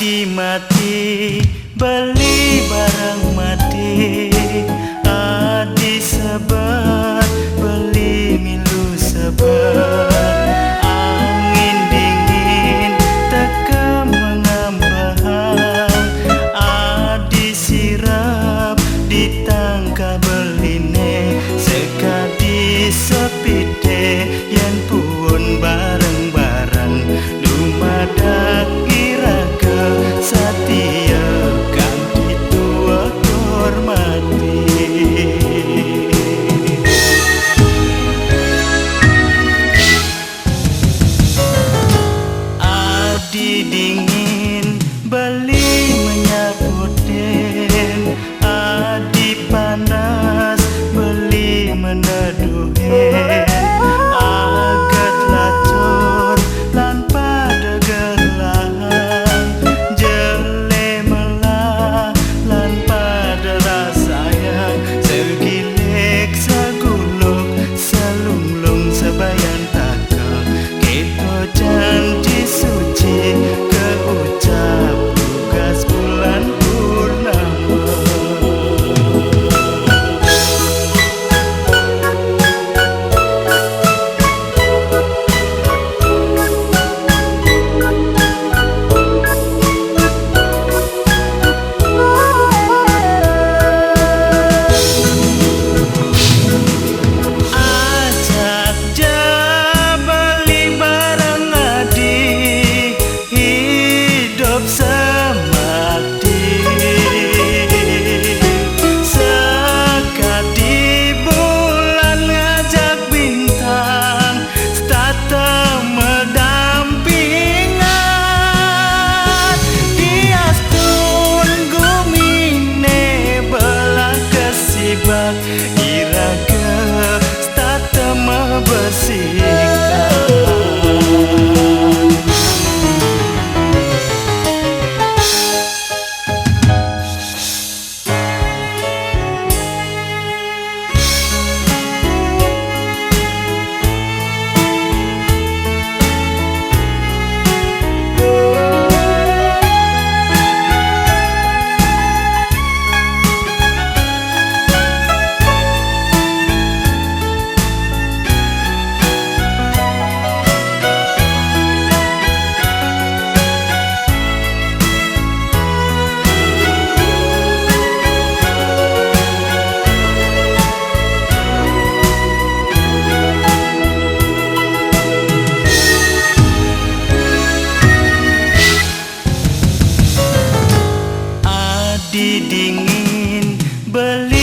Adi mati beli barang mati, Adi sebat beli milu sebat. Angin dingin teka mengambang, Adi sirap ditangka beline, sekadi sepite yang pun bareng-bareng dumadak iraga satia kang ditua hormati. Adi dingin beli menyambut den, Adi panas beli meneduhen. Agat lacur lan pada gelahan, jele melah lan pada rasayang, segilek seguluk selunglung sebayan taka, keto janji suci keucap tugas bulan purnama. Iraga stata bersikat. Adi dingin beli